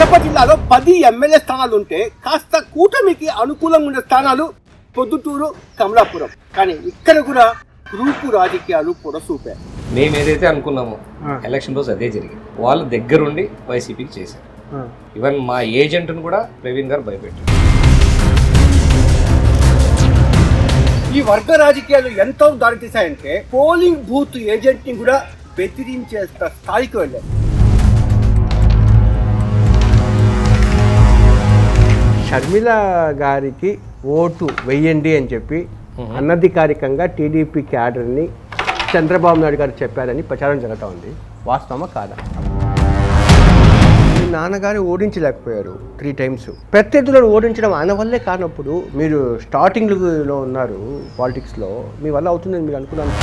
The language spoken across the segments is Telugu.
కడప జిల్లాలో 10 ఎమ్మెల్యే స్థానాలు ఉంటే కాస్త కూటమికి అనుకూలంగా ఉండే స్థానాలు పొద్దుటూరు, కమలాపురం. కానీ ఇక్కడ కూడా గ్రూపు రాజకీయాలు పొడసూపారు. మేము ఏదైతే అనుకున్నామో ఎలక్షన్ రోజు అదే జరిగింది. వాళ్ళ దగ్గరుండి వైసీపీకి చేశారు. ఈవెన్ మా ఏజెంట్ను కూడా ప్రవీణ్ గారు భయపెట్టారు. ఈ వర్గ రాజకీయాలు ఎంతో దారితీశాయంటే పోలింగ్ బూత్ ఏజెంట్ ని కూడా బెదిరించే స్థాయికి వెళ్ళారు. షర్మిల గారికి ఓటు వెయ్యండి అని చెప్పి అనధికారికంగా టీడీపీ క్యాడర్ని చంద్రబాబు నాయుడు గారు చెప్పారని ప్రచారం జరుగుతూ ఉంది. వాస్తవమా కాదా? మీ నాన్నగారు ఓడించలేకపోయారు 3 times. ప్రత్యర్థులను ఓడించడం ఆయన వల్లే కానప్పుడు మీరు స్టార్టింగ్లో ఉన్నారు పాలిటిక్స్లో, మీ వల్ల అవుతుందని మీరు అనుకున్నాను.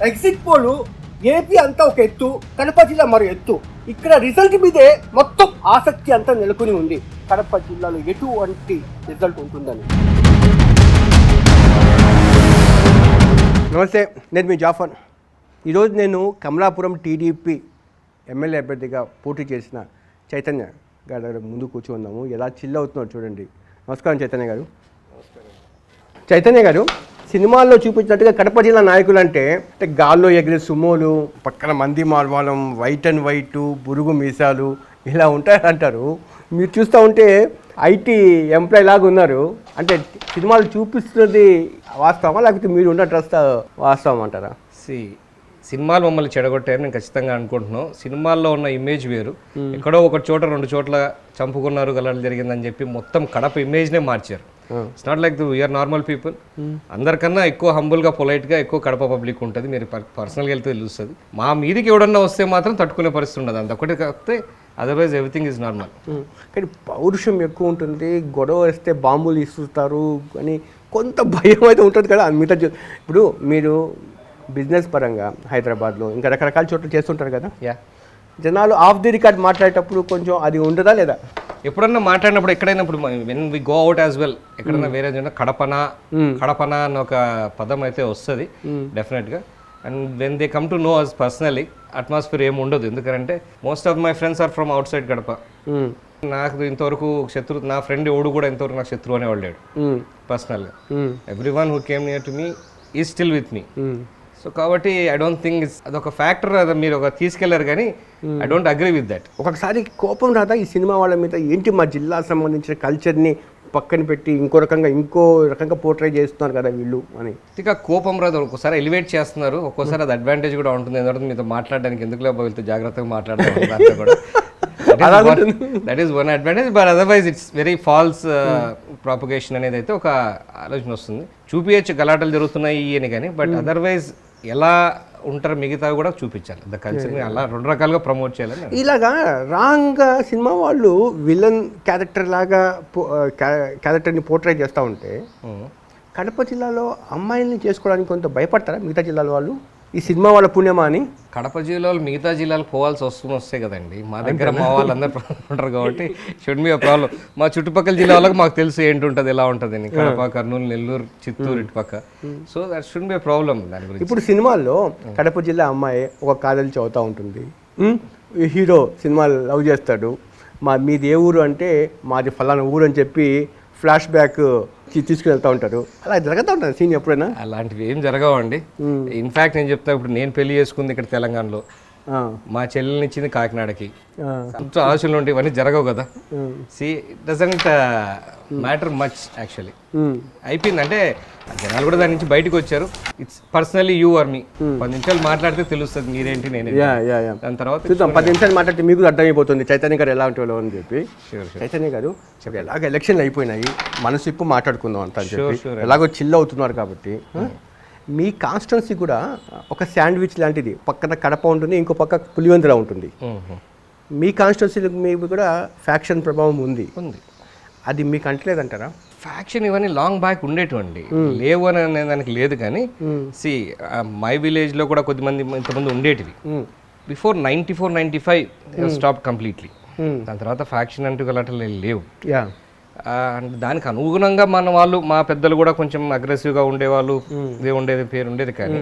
ఎగ్జిట్ పోలు ఏపీ అంతా ఒక ఎత్తు, కడప జిల్లా మరో ఎత్తు. ఇక్కడ రిజల్ట్ మీదే మొత్తం ఆసక్తి అంతా నెలకొని ఉంది. కడప జిల్లాలో ఎటువంటి రిజల్ట్ ఉంటుందని. నమస్తే, నేను మీ జాఫర్. ఈరోజు నేను కమలాపురం టీడీపీ ఎమ్మెల్యే అభ్యర్థిగా పోటీ చేసిన చైతన్య గారి దగ్గర ముందు కూర్చున్నాము. ఎలా చిల్ అవుతున్నాడు చూడండి. నమస్కారం చైతన్య గారు. చైతన్య గారు, సినిమాల్లో చూపించినట్టుగా కడప జిల్లా నాయకులు అంటే గాల్లో ఎగిరే సుమోలు, పక్కన మంది మార్వాలం, వైట్ అండ్ వైట్, బురుగు మీసాలు ఇలా ఉంటారంటారు. మీరు చూస్తూ ఉంటే ఐటీ ఎంప్లాయ్ లాగా ఉన్నారు. అంటే సినిమాలు చూపిస్తున్నది వాస్తవమా, లేకపోతే మీరు ఉన్న డ్రెస్ వాస్తవం అంటారా? సినిమాలు మమ్మల్ని చెడగొట్టారని నేను ఖచ్చితంగా అనుకుంటున్నాం. సినిమాల్లో ఉన్న ఇమేజ్ వేరు. ఎక్కడో ఒక చోట 2 చోట్ల చంపుకున్నారు, గలాలు జరిగిందని చెప్పి మొత్తం కడప ఇమేజ్నే మార్చారు. It's not like we are normal people. అందరికన్నా ఎక్కువ హంబుల్గా, పొలైట్గా ఎక్కువ కడప పబ్లిక్ ఉంటుంది. మీరు పర్సనల్గా వెళ్తే తెలుస్తుంది. మా మీదికి ఎవడన్నా వస్తే మాత్రం తట్టుకునే పరిస్థితి ఉండదు. అంతొకటి కాకపోతే అదర్వైజ్ ఎవ్రీథింగ్ ఈజ్ నార్మల్. కానీ పౌరుషం ఎక్కువ ఉంటుంది. గొడవ వేస్తే బాంబులు ఇస్తుంటారు అని కొంత భయం అయితే ఉంటుంది కదా. మిగతా ఇప్పుడు మీరు బిజినెస్ పరంగా హైదరాబాద్లో ఇంకా రకరకాల చోట్ల చేస్తుంటారు కదా. జనాలు ఆఫ్ ది రికార్డ్ మాట్లాడేటప్పుడు కొంచెం అది ఉండదా లేదా? ఎప్పుడన్నా మాట్లాడినప్పుడు ఎక్కడైనా ఇప్పుడు when we go out as well ఎక్కడన్నా వేరే కడపన అన్న ఒక పదం అయితే వస్తుంది డెఫినెట్గా. And when they come to know us personally atmosphere ఏమి ఉండదు. ఎందుకంటే most of my friends are from outside Kadapa. నాకు ఇంతవరకు శత్రు, నా ఫ్రెండ్ ఎవడు కూడా ఇంతవరకు నాకు శత్రు అనేవాళ్ళు లేడు పర్సనల్గా. Every one who came near to me is still with me. So కాబట్టి ఐ డోంట్ థింక్ అదొక ఫ్యాక్టర్. అది మీరు ఒక తీసుకెళ్లారు కానీ I don't agree with that. ఒకసారి కోపం రాదా ఈ సినిమా వాళ్ళ మీద? ఏంటి మా జిల్లా సంబంధించిన కల్చర్ని పక్కన పెట్టి ఇంకో రకంగా పోర్ట్రే చేస్తున్నారు కదా వీళ్ళు అని? ఇక కోపం రాదు. ఒక్కోసారి ఎలివేట్ చేస్తున్నారు, ఒక్కోసారి అది అడ్వాంటేజ్ కూడా ఉంటుంది. ఎందుకంటే మీతో మాట్లాడడానికి ఎందుకు లేకపోతే వీళ్ళతో జాగ్రత్తగా మాట్లాడతారు దాంట్లో కూడా. That is one advantage. But otherwise it's very false propagation అనేది అయితే ఒక ఆలోచన వస్తుంది. చూపించచ్చు గలాటలు జరుగుతున్నాయి అని కానీ, బట్ అదర్వైజ్ ఎలా ఉంటారు మిగతా కూడా చూపించాలి. ద కల్చర్ని అలా 2 రకాలుగా ప్రమోట్ చేయాలని. ఇలాగా రాంగ్గా సినిమా వాళ్ళు విలన్ క్యారెక్టర్ లాగా క్యారెక్టర్ని పోర్ట్రే చేస్తూ ఉంటే కడప జిల్లాలో అమ్మాయిల్ని చేసుకోవడానికి కొంత భయపడతారా మిగతా జిల్లాల వాళ్ళు? ఈ సినిమా వాళ్ళ పుణ్యమా అని కడప జిల్లాలో మిగతా జిల్లాలకు పోవాల్సి వస్తే కదండి. మా దగ్గర మా వాళ్ళు అందరూ ఉంటారు కాబట్టి షుడ్ బి అ ప్రాబ్లం. మా చుట్టుపక్కల జిల్లా వాళ్ళకి మాకు తెలుసు ఏంటి ఉంటుంది, ఎలా ఉంటుంది అని. కడప, కర్నూలు, నెల్లూరు, చిత్తూరు ఇటుపక్క. So that should be a problem దాని గురించి. ఇప్పుడు సినిమాల్లో కడప జిల్లా అమ్మాయి ఒక కాదలి చదువుతూ ఉంటుంది. హీరో సినిమా లవ్ చేస్తాడు. మీది ఏ ఊరు అంటే మాది ఫలానా ఊరు అని చెప్పి ఫ్లాష్ బ్యాక్ తీసుకువెళ్తూ ఉంటారు. అలా జరుగుతూ ఉంటుంది సీన్ ఎప్పుడైనా? అలాంటివి ఏం జరగవండి. ఇన్ఫాక్ట్ నేను చెప్తా, ఇప్పుడు నేను పెళ్లి చేసుకుంది ఇక్కడ తెలంగాణలో, మా చెల్లెల్ని ఇచ్చింది కాకినాడకి. ఆలోచనలు ఉంటాయి, ఇవన్నీ జరగవు కదా. See it doesn't matter much actually. అయిపోయింది అంటే జనాలు కూడా దాని నుంచి బయటకు వచ్చారు. ఇట్స్ పర్సనలీ యూ ఆర్ మీ. 10 నిమిషాలు మాట్లాడితే తెలుస్తుంది మీరేంటి నేనే. దాని తర్వాత చూద్దాం. 10 నిమిషాలు మాట్లాడితే మీకు అర్థమైపోతుంది చైతన్య గారు ఎలా ఉంటారో అని చెప్పి. చైతన్య గారు ఎలాగ ఎలక్షన్లు అయిపోయినాయి, మనసు ఇప్పు మాట్లాడుకుందాం అంత అని చెప్పి ఎలాగో చిల్ అవుతున్నారు కాబట్టి మీ కాన్స్టిట్యున్సీ కూడా ఒక శాండ్విచ్ లాంటిది. పక్కన కడప ఉంటుంది, ఇంకో పక్క పులివెందుల ఉంటుంది. మీ కాన్స్టిట్యున్సీ మీద కూడా ఫ్యాక్షన్ ప్రభావం ఉంది. అది మీకు అంటలేదంటారా? ఫ్యాక్షన్ ఇవన్నీ లాంగ్ బ్యాక్ ఉండేటువంటి లేవు అని దానికి లేదు. కానీ సి మై విలేజ్లో కూడా కొద్దిమంది ఇంతమంది ఉండేటివి. Before 94-95 stop completely. దాని తర్వాత ఫ్యాక్షన్ అంటూ గలాటలు లేవు. దానికి అనుగుణంగా మన వాళ్ళు, మా పెద్దలు కూడా కొంచెం అగ్రెసివ్గా ఉండేవాళ్ళు. ఇదే ఉండేది, పేరు ఉండేది. కానీ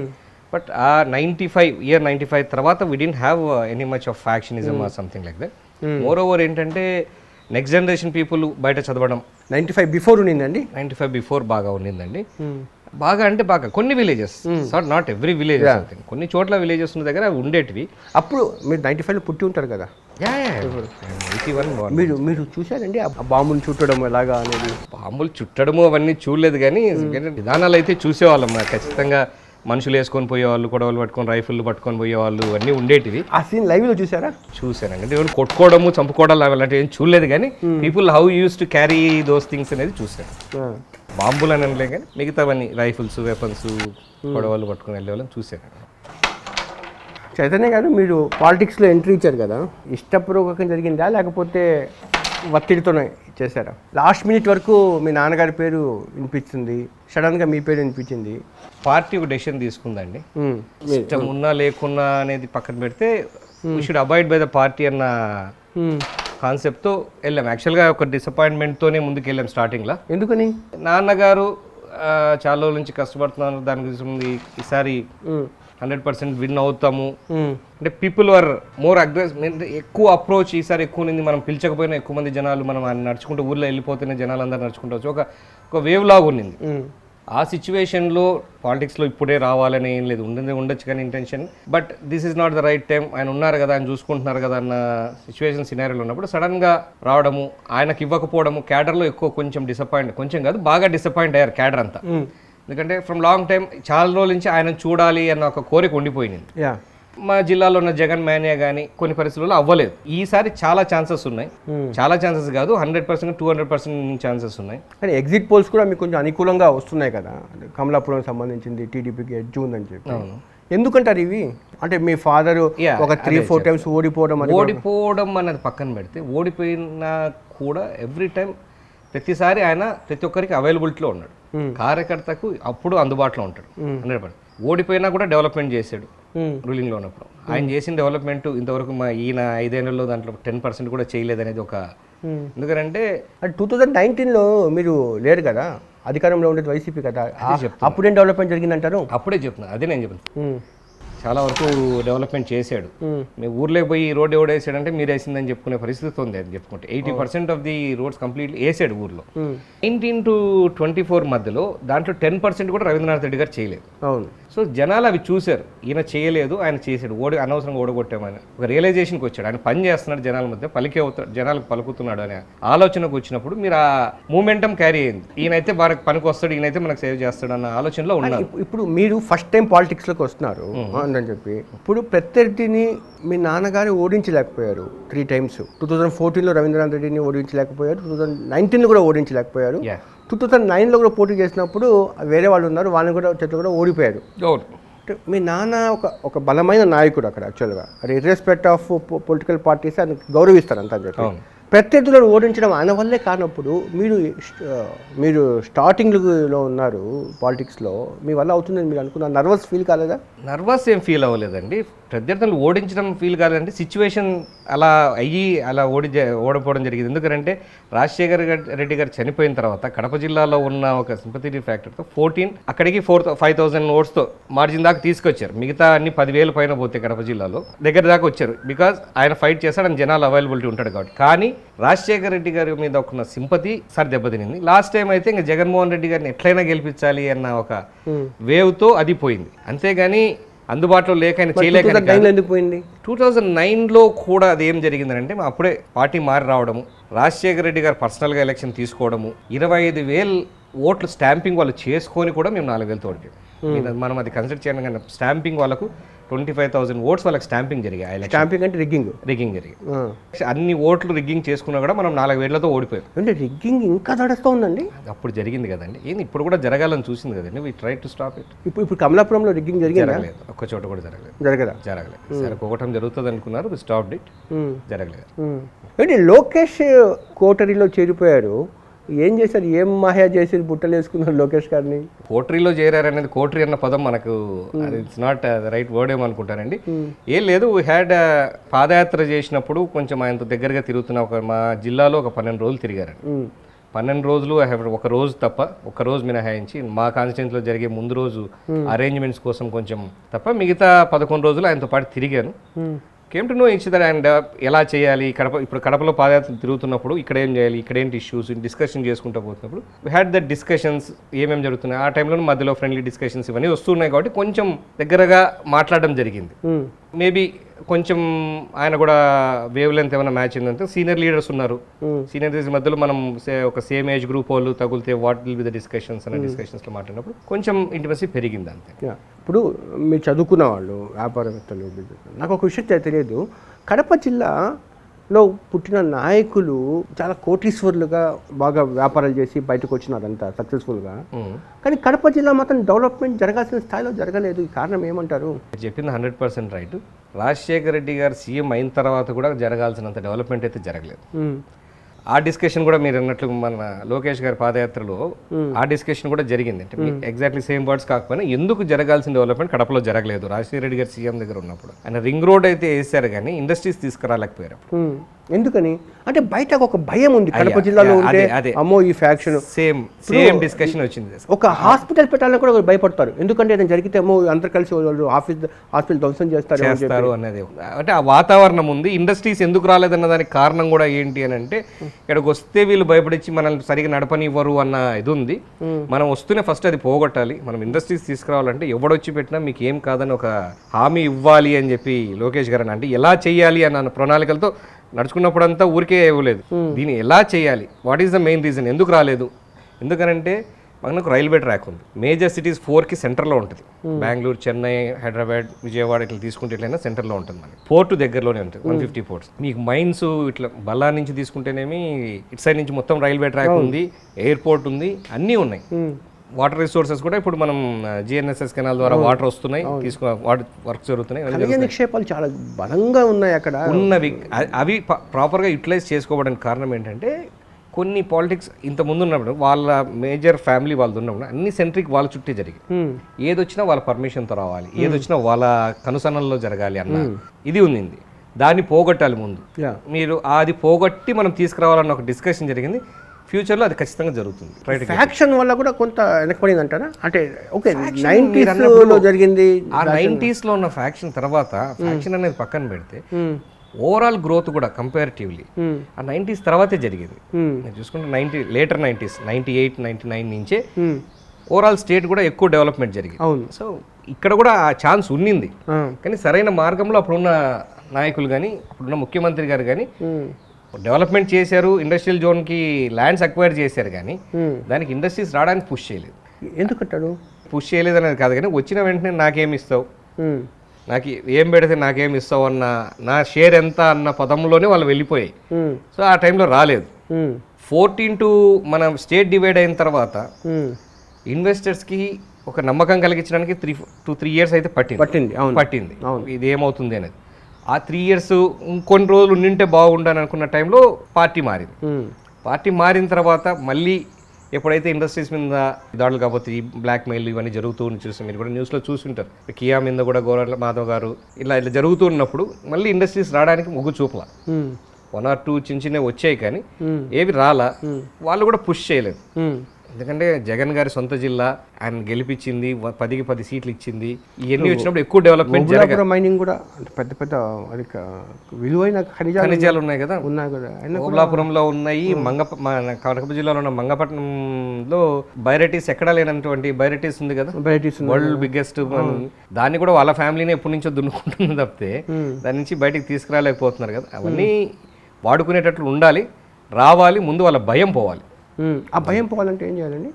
బట్ ఆ 95 తర్వాత we didn't have any much of factionism or something like that. More over ఏంటంటే నెక్స్ట్ జనరేషన్ పీపుల్ బయట చదవడం 95 బిఫోర్ ఉండిందండి. 95 బిఫోర్ బాగా ఉండిందండి. బాగా అంటే బాగా కొన్ని విలేజెస్, నాట్ ఎవ్రీ విలేజ్, కొన్ని చోట్ల విలేజెస్ ఉన్న దగ్గర ఉండేటివి. అప్పుడు మీరు 95లో పుట్టి ఉంటారు కదా. 81 మీరు చూసారండి ఆ బాంబులు చుట్టడం ఎలాగా అనేది? బాంబులు చుట్టడము అవన్నీ చూడలేదు కానీ విధానాలు అయితే చూసేవాళ్ళం. ఖచ్చితంగా మనుషులు వేసుకొని పోయేవాళ్ళు, గొడవలు పట్టుకొని రైఫిళ్ళు పట్టుకొని పోయేవాళ్ళు, అన్నీ ఉండేటివి. ఆ సీన్ లైవ్లో చూసారా? చూసానండి. అంటే ఎవరు కొట్టుకోవడము చంపుకోవడాలు అలాంటివి ఏం చూడలేదు కానీ people how use to carry those things అనేది చూశాను. బాంబులు అని అనలే కానీ మిగతావన్నీ రైఫిల్స్, వెపన్స్, గొడవలు పట్టుకొని వెళ్ళే వాళ్ళని చూశాను. చైతన్య గారు, మీరు పాలిటిక్స్లో ఎంట్రీ ఇచ్చారు కదా, ఇష్టపూర్వకంగా జరిగిందా లేకపోతే ఒత్తిడితోనే చేశారా? లాస్ట్ మినిట్ వరకు మీ నాన్నగారి పేరు వినిపించింది, సడన్గా మీ పేరు వినిపించింది. పార్టీ ఒక డెసిషన్ తీసుకుందండి. ఇష్టం ఉన్నా లేకున్నా అనేది పక్కన పెడితే we should avoid by the party అన్న కాన్సెప్ట్తో వెళ్ళాం. యాక్చువల్గా ఒక డిసప్పాయింట్మెంట్తోనే ముందుకు వెళ్ళాం స్టార్టింగ్లో. ఎందుకని? నాన్నగారు చాలా రోజుల నుంచి కష్టపడుతున్నారు, దాని గురించి ఈసారి 100% విన్ అవుతాము అంటే పీపుల్ ఆర్ మోర్ అగ్రెసివ్, ఎక్కువ అప్రోచ్ ఈసారి ఎక్కువ ఉంది. మనం పిలిచకపోయినా ఎక్కువ మంది జనాలు, మనం నడుచుకుంటూ ఊళ్ళో వెళ్ళిపోతేనే జనాలు అందరూ నడుచుకుంటూ వచ్చి ఒక వేవ్ లాగా ఉన్నింది. ఆ సిచ్యువేషన్లో పాలిటిక్స్లో ఇప్పుడే రావాలని ఏం లేదు, ఉండొచ్చు కానీ intention, but this is not the right time. ఆయన ఉన్నారు కదా, ఆయన చూసుకుంటున్నారు కదా అన్న సిచ్యువేషన్ సినారియోలో ఉన్నప్పుడు సడన్గా రావడము, ఆయనకి ఇవ్వకపోవడము, క్యాడర్లో ఎక్కువ కొంచెం డిసప్పాయింట్, కొంచెం కాదు బాగా డిసప్పాయింట్ అయ్యారు క్యాడర్ అంతా. ఎందుకంటే ఫ్రమ్ లాంగ్ టైం చాలా రోజుల నుంచి ఆయన చూడాలి అన్న ఒక కోరిక ఉండిపోయింది. మా జిల్లాలో ఉన్న జగన్ మేనియా కానీ కొన్ని పరిస్థితుల్లో అవ్వలేదు. ఈసారి చాలా ఛాన్సెస్ ఉన్నాయి, చాలా ఛాన్సెస్ కాదు 100%, 200% ఛాన్సెస్ ఉన్నాయి. కానీ ఎగ్జిట్ పోల్స్ కూడా మీకు కొంచెం అనుకూలంగా వస్తున్నాయి కదా, కమలాపురం సంబంధించింది టీడీపీకి ఎడ్జ్ ఉందని చెప్పి. ఎందుకంటారు ఇవి? అంటే మీ ఫాదర్ ఒక 3-4 టైమ్స్ ఓడిపోవడం అన్నది పక్కన పెడితే, ఓడిపోయినా కూడా ఎవ్రీ టైం ప్రతిసారి ఆయన ప్రతి ఒక్కరికి అవైలబిలిటీలో ఉన్నాడు, కార్యకర్తకు అప్పుడు అందుబాటులో ఉంటాడు 100%. ఓడిపోయినా కూడా డెవలప్మెంట్ చేశాడు రూలింగ్లో ఉన్నప్పుడు. ఆయన చేసిన డెవలప్మెంట్ ఇంతవరకు ఈయన 5 ఏళ్లలో దాంట్లో 10% కూడా చేయలేదు అనేది ఒక. ఎందుకంటే 2019లో మీరు లేరు కదా, అధికారంలో ఉండేది వైసీపీ కదా, అప్పుడేం డెవలప్మెంట్ జరిగిందంటారు? అప్పుడే చెప్తున్నా, అదే నేను చెప్తున్నా. చాలా వరకు డెవలప్మెంట్ చేశాడు. మేము ఊర్లోకి పోయి రోడ్ ఎవడు వేసాడంటే మీరు వేసిందని చెప్పుకునే పరిస్థితి ఉంది. అది చెప్పుకుంటే 80% ఆఫ్ ది రోడ్స్ కంప్లీట్లీ వేసాడు ఊర్లో. 19 to 24 మధ్యలో దాంట్లో 10% కూడా రవీంద్రనాథ్ రెడ్డి గారు చేయలేదు. అవును. సో జనాలు అవి చూశారు, ఈయన చేయలేదు, ఆయన చేశాడు, అనవసరంగా ఓడగొట్టామని ఒక రియలైజేషన్కి వచ్చాడు. ఆయన పని చేస్తున్నాడు జనాల మధ్య, జనాలకు పలుకుతున్నాడు అనే ఆలోచనకు వచ్చినప్పుడు మీరు ఆ మూమెంటం క్యారీ అయింది. ఈయనైతే మనకు పనికి వస్తాడు, ఈయనైతే మనకు సేవ్ చేస్తాడు అన్న ఆలోచనలో ఉన్నారు. ఇప్పుడు మీరు ఫస్ట్ టైం పాలిటిక్స్లోకి వస్తున్నారు అని చెప్పి, ఇప్పుడు ప్రత్యర్థిని మీ నాన్నగారు ఓడించలేకపోయారు 3 times. 2014లో రవీంద్రనాథ్ రెడ్డిని ఓడించలేకపోయారు, 2019లో కూడా ఓడించలేకపోయారు, 2009లో కూడా పోటీ చేసినప్పుడు వేరే వాళ్ళు ఉన్నారు, వాళ్ళని కూడా చెట్లు కూడా ఓడిపోయారు. మీ నాన్న ఒక బలమైన నాయకుడు అక్కడ. యాక్చువల్గా అది ఇర్రెస్పెక్ట్ ఆఫ్ పొలిటికల్ పార్టీస్ అని గౌరవిస్తారు అంతా చెప్పి. ప్రత్యర్థులను ఓడించడం ఆయన వల్లే కానప్పుడు మీరు స్టార్టింగ్లో ఉన్నారు పాలిటిక్స్లో, మీ వల్ల అవుతుందని మీరు అనుకున్నారు. నర్వస్ ఫీల్ కాలేదా? నర్వస్ ఏం ఫీల్ అవ్వలేదండి. ప్రత్యర్థులను ఓడించడం ఫీల్ కాలేదంటే సిచ్యువేషన్ అలా అయ్యి అలా ఓడిపోవడం జరిగింది. ఎందుకంటే రాజశేఖర్ రెడ్డి గారు చనిపోయిన తర్వాత కడప జిల్లాలో ఉన్న ఒక సింపథీ ఫ్యాక్టర్తో 14 అక్కడికి 5,000 ఓట్స్తో మార్జిన్ దాకా తీసుకొచ్చారు. మిగతా అన్ని 10,000 పైన పోతే కడప జిల్లాలో దగ్గర దాకా వచ్చారు. బికాజ్ ఆయన ఫైట్ చేస్తాడని జనాలు అవైలబిలిటీ ఉంటాడు కాబట్టి. కానీ రాజశేఖర్ రెడ్డి గారి మీద ఒక సింపతి సార్ దెబ్బతినింది. లాస్ట్ టైం అయితే ఇంకా జగన్మోహన్ రెడ్డి గారిని ఎట్లయినా గెలిపించాలి అన్న ఒక వేవ్తో అది పోయింది. అంతేగాని అందుబాటులో లేక ఆయన చేయలేక. 2009లో కూడా అది ఏం జరిగిందంటే అప్పుడే పార్టీ మారి రావడము, రాజశేఖర రెడ్డి గారు పర్సనల్గా ఎలక్షన్ తీసుకోవడము, 25,000 ఓట్లు స్టాంపింగ్ వాళ్ళు చేసుకొని కూడా మేము 4,000 ఓడిపోయాం. మనం అది కన్సిడర్ చేయడం కానీ స్టాంపింగ్ వాళ్ళకు 25,000 ఓట్స్ వాళ్ళకి స్టాంపింగ్ జరిగాయి. స్టాంపింగ్ అంటే రిగ్గింగ్ జరిగింది. అన్ని ఓట్లు రిగ్గింగ్ చేసుకున్నా కూడా మనం 4,000తో ఓడిపోయాం. అంటే రిగ్గింగ్ ఇంకా నడుస్తూ ఉందండి. అప్పుడు జరిగింది కదండి, ఏంది ఇప్పుడు కూడా జరగాలని చూసింది కదండి. We try to stop it. ఇప్పుడు కమలాపురంలో రిగ్గింగ్ జరగలేదు, ఒక్క చోట కూడా జరగలేదు. సరే ఒకటం జరుగుతుంది అనుకున్నారు, వి స్టాప్డ్ ఇట్, జరగలేదు. అంటే లోకేష్ కోటరీలో చేరిపోయారు, ఏం చేశారు? ఏం మాయా చేసి బుట్టలు వేసుకున్నారు లోకేష్ గారిని? కోటరీలో చేరారనేది, కోటరీ అన్న పదం మనకు ఇట్స్ నాట్ రైట్ వర్డ్ ఏమనుకుంటానండి. ఏం లేదు, వీ హ్యాడ్ పాదయాత్ర చేసినప్పుడు కొంచెం ఆయనతో దగ్గరగా తిరుగుతున్న మా జిల్లాలో ఒక 12 రోజులు తిరిగారండి. 12 రోజులు ఒక రోజు తప్ప, ఒక రోజు మినహాయించి మా కాన్స్టిట్యూన్సీలో జరిగే ముందు రోజు అరేంజ్మెంట్స్ కోసం కొంచెం తప్ప మిగతా 11 రోజులు ఆయనతో పాటు తిరిగాను. Came to know each other and ఎలా చేయాలి ఇప్పుడు కడపలో పాదయాత్ర తిరుగుతున్నప్పుడు ఇక్కడ ఏం చేయాలి, ఇక్కడ ఏంటి ఇష్యూస్ డిస్కషన్ చేసుకుంటూ పోతున్నప్పుడు వీ హ్యాడ్ దట్ డిస్కషన్స్ ఏమేమి జరుగుతున్నాయి. ఆ టైంలో మధ్యలో ఫ్రెండ్లీ డిస్కషన్స్ ఇవన్నీ వస్తున్నాయి కాబట్టి కొంచెం దగ్గరగా మాట్లాడడం జరిగింది. మేబీ కొంచెం ఆయన కూడా వేవ్ లెంత్ ఏమైనా మ్యాచ్ అయిందంటే సీనియర్ లీడర్స్ ఉన్నారు. సీనియర్ లీడర్స్ మధ్యలో మనం ఒక సేమ్ ఏజ్ గ్రూప్ వాళ్ళు తగులితే what will be the discussions అనే డిస్కషన్స్లో మాట్లాడినప్పుడు కొంచెం ఇంటిమసీ పెరిగింది అంతే. ఇప్పుడు మీరు చదువుకున్న వాళ్ళు వ్యాపారవేత్తలు, నాకు ఒక విషయం తెలియదు, కడప జిల్లాలో పుట్టిన నాయకులు చాలా కోటీశ్వరులుగా బాగా వ్యాపారాలు చేసి బయటకు వచ్చినారంతా సక్సెస్ఫుల్గా, కానీ కడప జిల్లా మాత్రం డెవలప్మెంట్ జరగాల్సిన స్థాయిలో జరగలేదు. ఈ కారణం ఏమంటారు? చెప్పింది 100% రైట్. రాజశేఖర రెడ్డి గారు సీఎం అయిన తర్వాత కూడా జరగాల్సినంత డెవలప్మెంట్ అయితే జరగలేదు. ఆ డిస్కషన్ కూడా మీరు అన్నట్లు మన లోకేష్ గారి పాదయాత్రలో ఆ డిస్కషన్ కూడా జరిగింది. అంటే ఎగ్జాక్ట్లీ సేమ్ వర్డ్స్ కాకపోయినా ఎందుకు జరగాల్సిన డెవలప్మెంట్ కడపలో జరగలేదు రాజశేఖర రెడ్డి గారు సీఎం దగ్గర ఉన్నప్పుడు. ఆయన రింగ్ రోడ్ అయితే వేసారు కానీ ఇండస్ట్రీస్ తీసుకురాలేకపోయారు. ఎందుకని అంటే బయట ఒక భయం ఉంది కడప జిల్లాలో ఉంటే, అమ్మో ఈ ఫ్యాక్షన్ సేమ్ డిస్కషన్ వచ్చింది. ఒక హాస్పిటల్ పెట్టాలని కూడా భయపడతారు, ఎందుకంటే ఏదైనా జరిగితే అమ్మో అందరు కలిసి వాళ్ళు హాస్పిటల్ ధ్వంసం చేస్తారు అనేది. అంటే ఆ వాతావరణం ఉంది. ఇండస్ట్రీస్ ఎందుకు రాలేదన్న దానికి కారణం కూడా ఏంటి అని అంటే ఇక్కడికి వస్తే వీళ్ళు భయపడిచ్చి మనల్ని సరిగా నడపనివ్వరు అన్న ఇది ఉంది. మనం వస్తూనే ఫస్ట్ అది పోగొట్టాలి. మనం ఇండస్ట్రీస్ తీసుకురావాలంటే ఎవడొచ్చి పెట్టినా మీకు ఏం కాదని ఒక హామీ ఇవ్వాలి అని చెప్పి లోకేష్ గారు అంటే ఎలా చేయాలి అన్న ప్రణాళికలతో నడుచుకున్నప్పుడంతా ఊరికే ఇవ్వలేదు. దీన్ని ఎలా చేయాలి, what is the main reason ఎందుకు రాలేదు? ఎందుకనంటే మనకు రైల్వే ట్రాక్ ఉంది. మేజర్ సిటీస్ 4కి సెంటర్లో ఉంటుంది. బెంగళూరు, చెన్నై, హైదరాబాద్, విజయవాడ ఇట్లా తీసుకుంటే ఎట్లయినా సెంటర్లో ఉంటుంది. మనకి పోర్టు దగ్గరలోనే ఉంటుంది. 150 పోర్ట్స్. మీకు మైన్స్ ఇట్లా బల్లా నుంచి తీసుకుంటేనేమి ఇటు సైడ్ నుంచి మొత్తం రైల్వే ట్రాక్ ఉంది, ఎయిర్పోర్ట్ ఉంది, అన్నీ ఉన్నాయి. వాటర్ రిసోర్సెస్ కూడా ఇప్పుడు మనం జిఎన్ఎస్ఎస్ కెనాల్ ద్వారా వాటర్ వస్తున్నాయి, వర్క్ జరుగుతున్నాయి. నిక్షేపాలు చాలా బలంగా ఉన్నాయి అక్కడ ఉన్నవి. అవి ప్రాపర్గా యూటిలైజ్ చేసుకోవడానికి కారణం ఏంటంటే కొన్ని పాలిటిక్స్ ఇంత ముందు ఉన్నప్పుడు వాళ్ళ మేజర్ ఫ్యామిలీ వాళ్ళు ఉన్నప్పుడు అన్ని సెంట్రిక్ వాళ్ళ చుట్టే జరిగి ఏదొచ్చినా వాళ్ళ పర్మిషన్తో రావాలి, ఏదొచ్చినా వాళ్ళ కనుసనల్లో జరగాలి అన్న ఇది ఉంది. దాన్ని పోగొట్టాలి ముందు. మీరు అది పోగొట్టి మనం తీసుకురావాలన్న ఒక డిస్కషన్ జరిగింది. ఫ్యూచర్లో అది ఖచ్చితంగా జరుగుతుంది. ఫ్యాక్షన్ వల్ల కూడా కొంత వెనకబడింది అంటారా? అంటే ఓకే 90s జరిగింది. ఆ 90sలో ఉన్న ఫ్యాక్షన్ తర్వాత ఫ్యాక్షన్ అనేది పక్కన పెడితే ఓవరాల్ గ్రోత్ కూడా కంపారిటివ్లీ ఆ 90s తర్వాతే జరిగింది. నేను చూసుకుంటే లేటర్ 90s 98, 99 నుంచే ఓవరాల్ స్టేట్ కూడా ఎక్కువ డెవలప్మెంట్ జరిగింది. సో ఇక్కడ కూడా ఆ ఛాన్స్ ఉన్నింది, కానీ సరైన మార్గంలో అప్పుడున్న నాయకులు కానీ అప్పుడున్న ముఖ్యమంత్రి గారు కానీ డెవలప్మెంట్ చేశారు. ఇండస్ట్రియల్ జోన్కి ల్యాండ్స్ అక్వైర్ చేశారు కానీ దానికి ఇండస్ట్రీస్ రావడానికి పుష్ చేయలేదు. ఎందుకంటాడు? పుష్ చేయలేదు అనేది కాదు, కానీ వచ్చిన వెంటనే నాకేమి ఇస్తావు, నాకు ఏం పెడితే నాకేమి ఇస్తావు అన్న నా షేర్ ఎంత అన్న పదంలోనే వాళ్ళు వెళ్ళిపోయాయి. సో ఆ టైంలో రాలేదు. 14 మన స్టేట్ డివైడ్ అయిన తర్వాత ఇన్వెస్టర్స్కి ఒక నమ్మకం కలిగించడానికి 3 years అయితే పట్టింది ఇది ఏమవుతుంది అనేది. ఆ 3 years ఇంకొన్ని రోజులు ఉండింటే బాగుండని అనుకున్న టైంలో పార్టీ మారింది. పార్టీ మారిన తర్వాత మళ్ళీ ఎప్పుడైతే ఇండస్ట్రీస్ మీద దాడులు కాకపోతే ఈ బ్లాక్ మెయిల్ ఇవన్నీ జరుగుతూ చూసి మీరు కూడా న్యూస్లో చూసుంటారు. కియా మీద కూడా గోరంట్ల మాధవ్ గారు ఇలా జరుగుతూ ఉన్నప్పుడు మళ్ళీ ఇండస్ట్రీస్ రావడానికి మొగ్గు చూపలా. 1 or 2 చిన్న వచ్చాయి కానీ ఏవి రాలా. వాళ్ళు కూడా పుష్ చేయలేదు. ఎందుకంటే జగన్ గారి సొంత జిల్లా, ఆయన గెలిపించింది, 10కి 10 సీట్లు ఇచ్చింది. ఇవన్నీ వచ్చినప్పుడు ఎక్కువ డెవలప్మెంట్ జరగదు. మైనింగ్ కూడా పెద్ద పెద్ద విలువైన ఖనిజాలు ఉన్నాయి కదా, ఓబులాపురంలో ఉన్నాయి. కడప జిల్లాలో ఉన్న మంగపట్నంలో బైరటీస్ ఎక్కడా లేనటువంటి బైరటీస్ ఉంది కదా, వరల్డ్ బిగ్గెస్ట్. దాన్ని కూడా వాళ్ళ ఫ్యామిలీని ఎప్పటి నుంచో దున్నుకుంటుంది తప్పితే దాని నుంచి బయటికి తీసుకురాలేకపోతున్నారు కదా. అవన్నీ వాడుకునేటట్లు ఉండాలి, రావాలి. ముందు వాళ్ళ భయం పోవాలి. ఆ భయం పోవాలంటే ఏం చేయాలండి?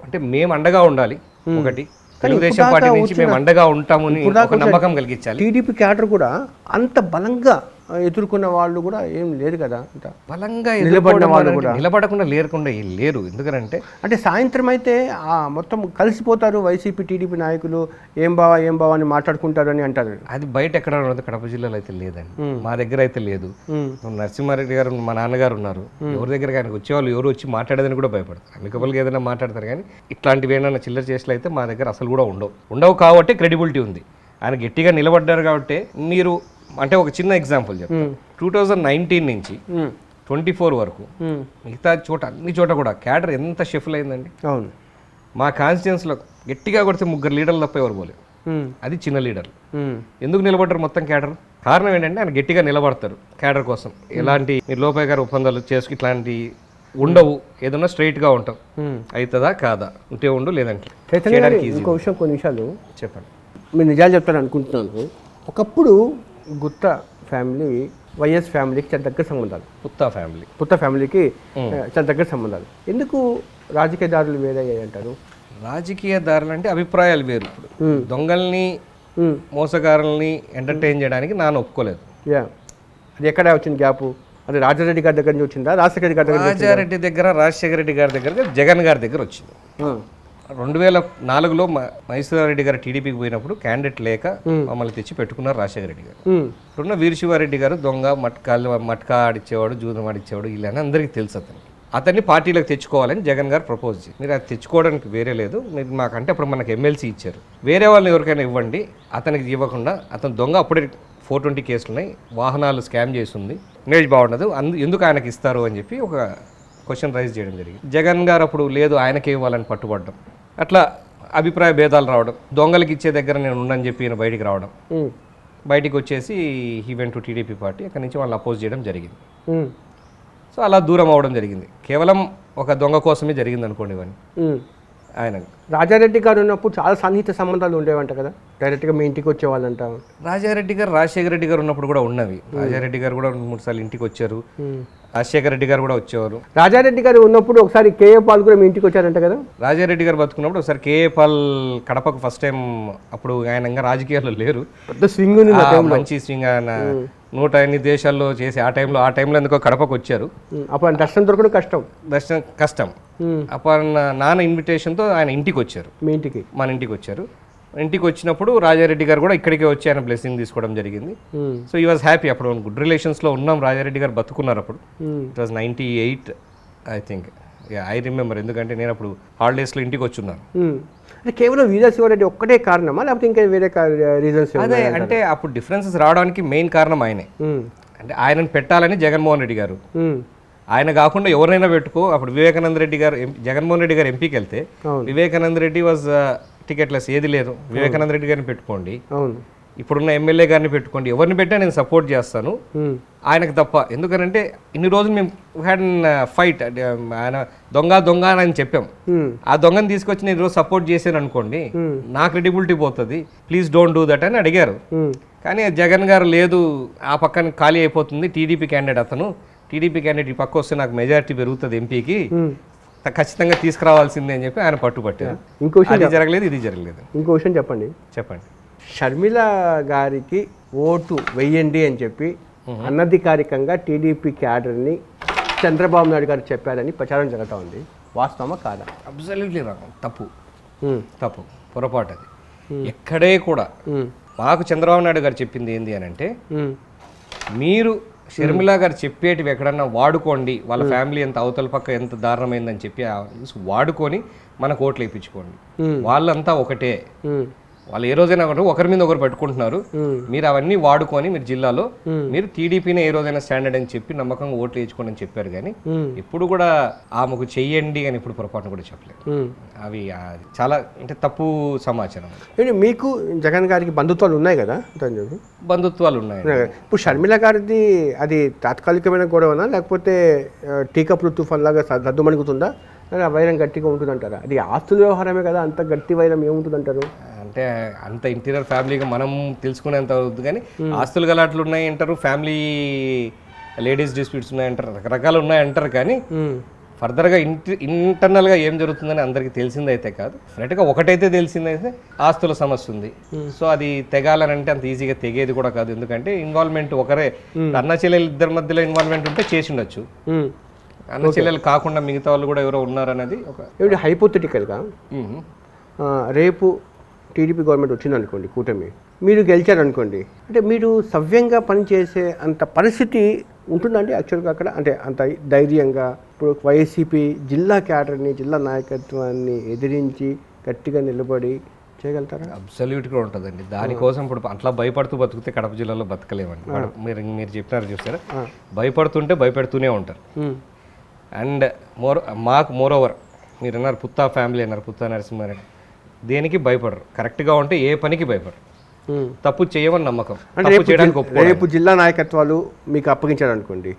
అంటే మేము అండగా ఉండాలి. ఒకటి తెలుగుదేశం పార్టీ నుంచి మేము అండగా ఉంటామని ఒక నమ్మకం కలిగించాలి. టీడీపీ క్యాడర్ కూడా అంత బలంగా ఎదుర్కొన్న వాళ్ళు కూడా ఏం లేదు కదా, అంత బలంగా నిలబడిన వాళ్ళు కూడా నిలబడకుండా లేరు. ఎందుకంటే అంటే సాయంత్రం అయితే మొత్తం కలిసిపోతారు వైసీపీ టీడీపీ నాయకులు, ఏం బావా అని మాట్లాడుకుంటారు అని అంటారు. అది బయట ఎక్కడ ఉన్నది, కడప జిల్లాలో అయితే లేదండి. మా దగ్గర అయితే లేదు. నరసింహారెడ్డి గారు మా నాన్నగారు ఉన్నారు. ఎవరి దగ్గర ఆయనకు వచ్చేవాళ్ళు ఎవరు వచ్చి మాట్లాడేదని కూడా భయపడతారు. అమికబుల్గా ఏదైనా మాట్లాడతారు, కానీ ఇట్లాంటివి ఏమైనా చిల్లర చేసలు అయితే మా దగ్గర అసలు కూడా ఉండవు. కాబట్టి క్రెడిబిలిటీ ఉంది. ఆయన గట్టిగా నిలబడ్డారు కాబట్టి. మీరు అంటే ఒక చిన్న ఎగ్జాంపుల్ చెప్తాను. 2019 నుంచి 24 వరకు మిగతా అన్ని చోట కూడా క్యాడర్ ఎంత షఫుల్ అయిందండి. అవును, మా కాన్స్టిట్యున్సీలో గట్టిగా కొడితే 3 లీడర్లు తప్ప ఎవరు పోలేదు. అది చిన్న లీడర్లు. ఎందుకు నిలబడ్డారు మొత్తం క్యాడర్? కారణం ఏంటంటే ఆయన గట్టిగా నిలబడతారు క్యాడర్ కోసం. ఎలాంటి మీరు లోపయ్య గారు ఒప్పందాలు చేసుకు ఇట్లాంటి ఉండవు, ఏదన్నా స్ట్రైట్గా ఉంటాం. అవుతుందా కాదా, ఉంటే ఉండు లేదంటే చేయడానికి ఈజీ. ఇంకో విషయం, కొన్ని విషయాలు చెప్పండి. మీరు నిజాలు చెప్తాను అనుకుంటున్నాను. ఒకప్పుడు గుత్తా ఫ్యామిలీ వైఎస్ ఫ్యామిలీకి చాలా దగ్గర సంబంధాలు, పుత్త ఫ్యామిలీకి చాలా దగ్గర సంబంధాలు. ఎందుకు రాజకీయ దారులు వేరయ్యాయి అంటారు? రాజకీయ దారులు అంటే అభిప్రాయాలు వేరు. ఇప్పుడు దొంగల్ని మోసగారుల్ని ఎంటర్టైన్ చేయడానికి నాన్న ఒప్పుకోలేదు. అది ఎక్కడ వచ్చింది గ్యాప్? అది రాజారెడ్డి గారి దగ్గర నుంచి వచ్చిందా, రాజశేఖర రెడ్డి గారి దగ్గర? రాజశేఖర రెడ్డి గారి దగ్గర, జగన్ గారి దగ్గర వచ్చింది. 2004లో మహేశ్వర రెడ్డి గారు టీడీపీకి పోయినప్పుడు క్యాండిడేట్ లేక మమ్మల్ని తెచ్చి పెట్టుకున్నారు రాజశేఖర రెడ్డి గారు. ఇప్పుడున్న వీరశివారెడ్డి గారు దొంగ, మట్కా ఆడిచ్చేవాడు, జూదం ఆడిచ్చేవాడు, ఇలా అందరికీ తెలుసు. అతన్ని పార్టీలోకి తెచ్చుకోవాలని జగన్ గారు ప్రపోజ్ చేసి, మీరు అది తెచ్చుకోవడానికి వేరే లేదు, మీరు మాకంటే అప్పుడు మనకు ఎమ్మెల్సీ ఇచ్చారు, వేరే వాళ్ళని ఎవరికైనా ఇవ్వండి, అతనికి ఇవ్వకుండా, అతను దొంగ, అప్పుడే 420 కేసులు ఉన్నాయి, వాహనాలు స్కామ్ చేస్తుంది, ఇమేజ్ బాగుండదు, ఎందుకు ఆయనకి ఇస్తారు అని చెప్పి ఒక క్వశ్చన్ రైజ్ చేయడం జరిగింది. జగన్ గారు అప్పుడు లేదు ఆయనకే ఇవ్వాలని పట్టుబడ్డం, అట్లా అభిప్రాయ భేదాలు రావడం, దొంగలకి ఇచ్చే దగ్గర నేను ఉండని చెప్పి ఈయన బయటికి రావడం, బయటికి వచ్చేసి he went to TDP party, అక్కడి నుంచి వాళ్ళని అపోజ్ చేయడం జరిగింది. సో అలా దూరం అవ్వడం జరిగింది. కేవలం ఒక దొంగ కోసమే జరిగింది అనుకోండి ఇవన్నీ. ఆయన రాజారెడ్డి గారు ఉన్నప్పుడు చాలా సన్నిహిత సంబంధాలు ఉండేవంట కదా, డైరెక్ట్గా మీ ఇంటికి వచ్చేవాళ్ళంట. రాజారెడ్డి గారు, రాజశేఖర రెడ్డి గారు ఉన్నప్పుడు కూడా ఉన్నవి. రాజారెడ్డి గారు కూడా 3 సార్లు ఇంటికి వచ్చారు, రాజశేఖర రెడ్డి గారు కూడా వచ్చేవారు. రాజారెడ్డి గారు ఉన్నప్పుడు ఒకసారి కేఏ పాల్ కూడా మీ ఇంటికి వచ్చారంట కదా. రాజారెడ్డి గారు బతుకున్నప్పుడు ఒకసారి కేఏ పాల్ కడపకు ఫస్ట్ టైం, అప్పుడు ఆయన ఇంకా రాజకీయాల్లో లేరు, పెద్ద స్వింగ్ ఉంది, మంచి స్వింగ్, ఆయన 108 దేశాల్లో చేసి ఆ టైంలో ఎందుకో కడపకు వచ్చారు. అప్పుడు దర్శనం దొరకడం కష్టం. అప్పుడు నాన్న ఇన్విటేషన్తో ఆయన ఇంటికి వచ్చారు, మీ ఇంటికి, మన ఇంటికి వచ్చారు. ఇంటికి వచ్చినప్పుడు రాజారెడ్డి గారు కూడా ఇక్కడికే వచ్చి ఆయన బ్లెస్సింగ్ తీసుకోవడం జరిగింది. సో ఈ వాజ్ హ్యాపీ. అప్పుడు గుడ్ రిలేషన్స్లో ఉన్నాం. రాజారెడ్డి గారు బతుకున్నారు అప్పుడు. It was 98 I think, I remember, ఎందుకంటే నేను అప్పుడు హాలిడేస్లో ఇంటికి వచ్చున్నాను. కేవలం వీరశివారెడ్డి ఒక్కటే కారణమా, లేకపోతే ఇంకా వేరే రీజన్స్? అదే అంటే అప్పుడు డిఫరెన్సెస్ రావడానికి మెయిన్ కారణం ఆయనే. అంటే ఆయనను పెట్టాలని జగన్మోహన్ రెడ్డి గారు, ఆయన కాకుండా ఎవరైనా పెట్టుకో. అప్పుడు వివేకానంద రెడ్డి గారు, జగన్మోహన్ రెడ్డి గారు ఎంపీకి వెళ్తే వివేకానంద రెడ్డి వాజ్ టికెట్లెస్, ఏది లేదు, వివేకానంద రెడ్డి గారిని పెట్టుకోండి, ఇప్పుడున్న ఎమ్మెల్యే గారిని పెట్టుకోండి, ఎవరిని పెట్టా నేను సపోర్ట్ చేస్తాను ఆయనకు తప్ప. ఎందుకంటే ఇన్ని రోజులు మేము హ్యాడ్ ఫైట్, ఆయన దొంగ అని చెప్పాం. ఆ దొంగని తీసుకొచ్చి నేను ఈరోజు సపోర్ట్ చేశాను అనుకోండి, నా క్రెడిబిలిటీ పోతుంది, ప్లీజ్ డోంట్ డూ దట్ అని అడిగారు. కానీ జగన్ గారు లేదు, ఆ పక్కన ఖాళీ అయిపోతుంది, టీడీపీ క్యాండిడేట్ అతను, టీడీపీ క్యాండిడేట్ ఈ పక్క వస్తే నాకు మెజారిటీ పెరుగుతుంది ఎంపీకి, ఖచ్చితంగా తీసుకురావాల్సిందే అని చెప్పి ఆయన పట్టుబట్టారు. అది జరగలేదు, ఇది జరగలేదు. ఇంకో విషయం చెప్పండి. షర్మిల గారికి ఓటు వెయ్యండి అని చెప్పి అనధికారికంగా టీడీపీ క్యాడర్ని చంద్రబాబు నాయుడు గారు చెప్పారని ప్రచారం జరుగుతూ ఉంది, వాస్తవమా కాదా? అబ్సల్యూట్లీ రాంగ్, తప్పు, పొరపాటు. అది ఎక్కడే కూడా మాకు చంద్రబాబు నాయుడు గారు చెప్పింది ఏంది అని అంటే, మీరు షర్మిల గారు చెప్పేటివి ఎక్కడన్నా వాడుకోండి, వాళ్ళ ఫ్యామిలీ ఎంత అవతల పక్క ఎంత దారుణమైందని చెప్పి వాడుకొని మనకు ఓట్లు వేయించుకోండి, వాళ్ళంతా ఒకటే, వాళ్ళు ఏ రోజైనా ఒకరి మీద ఒకరు పెట్టుకుంటున్నారు, మీరు అవన్నీ వాడుకొని మీరు జిల్లాలో మీరు టీడీపీనే ఏ రోజైనా స్టాండర్డ్ అని చెప్పి నమ్మకంగా ఓట్లు వేయించుకోండి అని చెప్పారు. కానీ ఇప్పుడు కూడా ఆమెకు చెయ్యండి అని ఇప్పుడు పొరపాటును కూడా చెప్పలేదు. అవి చాలా అంటే తప్పు సమాచారం. మీకు జగన్ గారికి బంధుత్వాలు ఉన్నాయి కదా? బంధుత్వాలు ఉన్నాయి. ఇప్పుడు షర్మిల గారిది అది తాత్కాలికమైన గొడవనా, లేకపోతే టీకప్లు తుఫాన్ లాగా సద్దుమణుగుతుందా, వైరం గట్టిగా ఉంటుందంటారా? అది ఆస్తుల వ్యవహారమే కదా, అంత గట్టి వైరం ఏముంటుందంటారు? అంటే అంత ఇంటీరియర్ ఫ్యామిలీగా మనం తెలుసుకునేంత అవుతుంది. కానీ ఆస్తులు గలాట్లు ఉన్నాయి అంటారు, ఫ్యామిలీ లేడీస్ డిస్ప్యూట్స్ ఉన్నాయంటారు, రకరకాలు ఉన్నాయంటారు. కానీ ఫర్దర్గా ఇంటర్నల్గా ఏం జరుగుతుందని అందరికీ తెలిసిందైతే కాదు. డైరెక్ట్గా ఒకటైతే తెలిసిందైతే ఆస్తుల సమస్య ఉంది. సో అది తెగాలని అంటే అంత ఈజీగా తెగేది కూడా కాదు. ఎందుకంటే ఇన్వాల్వ్మెంట్ ఒకరే, అన్న చెల్లెలు ఇద్దరి మధ్యలో ఇన్వాల్వ్మెంట్ ఉంటే చేసి ఉండొచ్చు. అన్న చెల్లెలు కాకుండా మిగతా వాళ్ళు కూడా ఎవరో ఉన్నారనేది ఒక హైపోథెటికల్గా. రేపు టీడీపీ గవర్నమెంట్ వచ్చిందనుకోండి, కూటమి, మీరు గెలిచారనుకోండి, అంటే మీరు సవ్యంగా పనిచేసే అంత పరిస్థితి ఉంటుందండి యాక్చువల్గా అక్కడ? అంటే అంత ధైర్యంగా ఇప్పుడు వైసీపీ జిల్లా క్యాడర్ని, జిల్లా నాయకత్వాన్ని ఎదిరించి గట్టిగా నిలబడి చేయగలుగుతారా? అబ్సల్యూట్గా ఉంటుందండి. దానికోసం ఇప్పుడు అట్లా భయపడుతూ బతికితే కడప జిల్లాలో బతకలేమండి. మీరు చెప్పినారు చూసారా, భయపడుతుంటే భయపెడుతూనే ఉంటారు. అండ్ మాకు మోరోవర్ మీరు అన్నారు పుత్తా ఫ్యామిలీ అన్నారు, పుత్తా నరసింహారెడ్డి, దేనికి భయపడరు. కరెక్ట్గా ఉంటే ఏ పనికి భయపడరు. తప్పు చేయమని నమ్మకం. అంటే తప్పు చేయడానికి ఒప్పుకోవడం. రేపు జిల్లా నాయకత్వాలు మీకు అప్పగించారు అనుకోండి,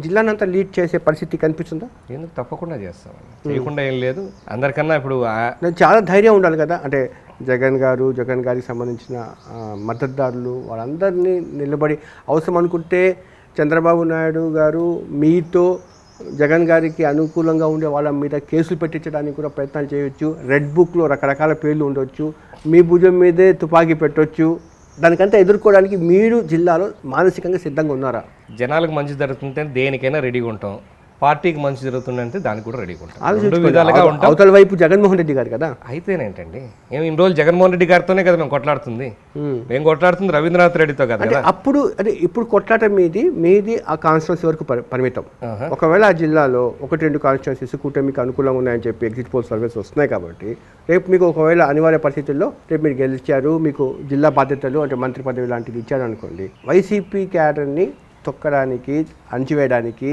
జిల్లానంతా లీడ్ చేసే పరిస్థితి కనిపిస్తుందా? ఎందుకు తప్పకుండా చేస్తాం, చేయకుండా ఏం లేదు. అందరికన్నా ఇప్పుడు చాలా ధైర్యం ఉండాలి కదా, అంటే జగన్ గారికి సంబంధించిన మద్దతుదారులు వాళ్ళందరినీ నిలబడి అవసరం అనుకుంటే చంద్రబాబు నాయుడు గారు మీతో జగన్ గారికి అనుకూలంగా ఉండే వాళ్ళ మీద కేసులు పెట్టించడానికి కూడా ప్రయత్నాలు చేయొచ్చు. రెడ్ బుక్లో రకరకాల పేర్లు ఉండొచ్చు, మీ భుజం మీదే తుపాకీ పెట్టొచ్చు. దానికంతా ఎదుర్కోవడానికి మీరు జిల్లాలో మానసికంగా సిద్ధంగా ఉన్నారా? జనాలకు మంచి జరుగుతుంటే దేనికైనా రెడీగా ఉంటాం, పార్టీకి మంచి జరుగుతుందంటే దానికి కూడా రెడీగా ఉంటాం. రెండు విధాలుగా ఉంటాం. అవతల వైపు జగన్మోహన్ రెడ్డి గారు కదా, అయితేనేంటండి మేము ఇన్ని రోజులు జగన్మోహన్ రెడ్డి గారితోనే కదా మేము కొట్లాడుతుంది. మేము కొట్లాడుతుంది రవీంద్రనాథ్ రెడ్డితో కదా. అప్పుడు అంటే ఇప్పుడు కొట్లాట మీది ఆ కాన్స్టిట్యున్సీ వరకు పరిమితం. ఒకవేళ ఆ జిల్లాలో 1-2 కాన్స్టిట్యున్సీస్ కూటమికి అనుకూలంగా ఉన్నాయని చెప్పి ఎగ్జిట్ పోల్ సర్వేస్ వస్తున్నాయి కాబట్టి రేపు మీకు ఒకవేళ అనివార్య పరిస్థితుల్లో రేపు మీరు గెలిచారు, మీకు జిల్లా బాధ్యతలు అంటే మంత్రి పదవి లాంటిది ఇచ్చారు అనుకోండి, వైసీపీ క్యాడర్ని తొక్కడానికి, అణిచివేయడానికి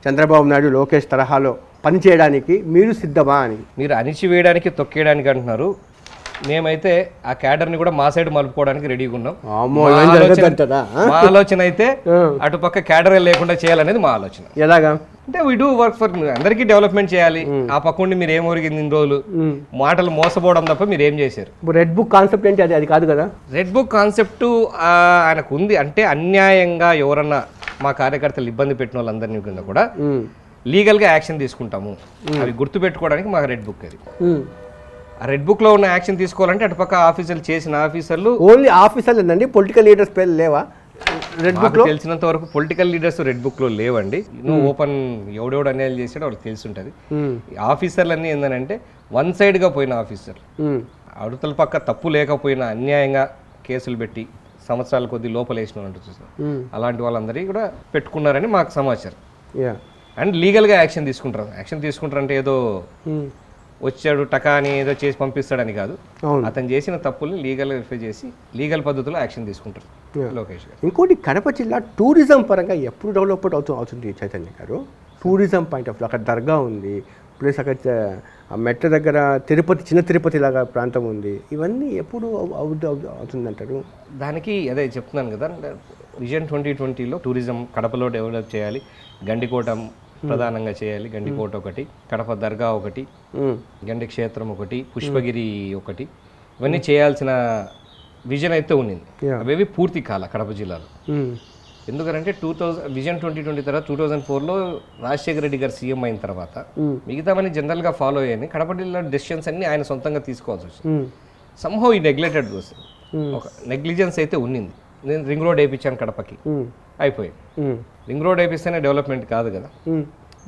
చంద్రబాబు నాయుడు లోకేష్ తరహాలో పనిచేయడానికి మీరు సిద్ధమా అని? మీరు అణిచివేయడానికి తొక్కేయడానికి అంటున్నారు, మేమైతే ఆ క్యాడర్ని కూడా మా సైడ్ మలుపుకోవడానికి రెడీగా ఉన్నాం. మా ఆలోచన అయితే అటుపక్క క్యాడర్ లేకుండా చేయాలనేది మా ఆలోచన. ఎలాగా అంటే వీ డూ వర్క్ ఫర్, అందరికీ డెవలప్మెంట్ చేయాలి. ఆ పక్కండి మీరు ఏం ఒరిగింది ఇన్ని రోజులు మాటలు మోసపోవడం తప్ప మీరు ఏం చేశారు? రెడ్ బుక్ కాన్సెప్ట్ ఏంటి? అది కాదు కదా. రెడ్ బుక్ కాన్సెప్ట్ ఆయనకు ఉంది. అంటే అన్యాయంగా ఎవరన్నా మా కార్యకర్తలు ఇబ్బంది పెట్టిన వాళ్ళందరినీ కింద కూడా లీగల్గా యాక్షన్ తీసుకుంటాము. అవి గుర్తుపెట్టుకోవడానికి మాకు రెడ్ బుక్ అది. ఆ రెడ్ బుక్ లో ఉన్న యాక్షన్ తీసుకోవాలంటే అటుపక్క ఆఫీసర్లు చేసిన ఆఫీసర్లు, ఓన్లీ ఆఫీసర్లు అండి, పొలిటికల్ లీడర్స్ పేర్లు లేవా రెడ్ బుక్ లో? తెలిసినంత వరకు పొలిటికల్ లీడర్స్ రెడ్ బుక్ లో లేవండి. నువ్వు ఓపెన్ ఎవడెవడు అన్యాయం చేసాడో వాళ్ళకి తెలిసి ఉంటుంది. ఆఫీసర్లు అన్నీ ఏంటంటే వన్ సైడ్ గా పోయిన ఆఫీసర్, అవతల పక్క తప్పు లేకపోయినా అన్యాయంగా కేసులు పెట్టి సంవత్సరాల కొద్ది లోపలేసిన అంటూ చూసారు. అలాంటి వాళ్ళందరికీ కూడా పెట్టుకున్నారని మాకు సమాచారం. అండ్ లీగల్గా యాక్షన్ తీసుకుంటారు. యాక్షన్ తీసుకుంటారంటే ఏదో వచ్చాడు టకా అని ఏదో చేసి పంపిస్తాడని కాదు, అతను చేసిన తప్పుల్ని లీగల్గా వెరిఫై చేసి లీగల్ పద్ధతిలో యాక్షన్ తీసుకుంటారు లోకేష్ గారు. ఇంకోటి, కడప జిల్లా టూరిజం పరంగా ఎప్పుడు డెవలప్ అవుతుంది చైతన్య గారు? టూరిజం పాయింట్ ఆఫ్ వ్యూ, అక్కడ దర్గా ఉంది, ప్లస్ అక్కడ మెట్ల దగ్గర తిరుపతి, చిన్న తిరుపతి లాగా ప్రాంతం ఉంది. ఇవన్నీ ఎప్పుడు అవుతుందంటారు? దానికి అదే చెప్తున్నాను కదా, విజన్ 2020లో టూరిజం కడపలో డెవలప్ చేయాలి. గండికోట ప్రధానంగా చేయాలి, గండికోట ఒకటి, కడప దర్గా ఒకటి, గండి క్షేత్రం ఒకటి, పుష్పగిరి ఒకటి, ఇవన్నీ చేయాల్సిన విజన్ అయితే ఉన్నింది. అవేవి పూర్తి కాల కడప జిల్లాలో. ఎందుకంటే విజన్ 2020 తర్వాత 2004లో రాజశేఖర రెడ్డి గారు సీఎం అయిన తర్వాత మిగతావన్నీ జనరల్గా ఫాలో అయ్యాయి. కడప జిల్లా డెసిషన్స్ అన్ని ఆయన సొంతంగా తీసుకోవాల్సి వచ్చింది. సంహౌ ఈ నెగ్లెక్టెడ్ ఒక నెగ్లిజెన్స్ అయితే ఉన్నింది. నేను రింగ్ రోడ్ వేయించాను కడపకి, అయిపోయింది. రింగ్ రోడ్ వేపిస్తేనే డెవలప్మెంట్ కాదు కదా.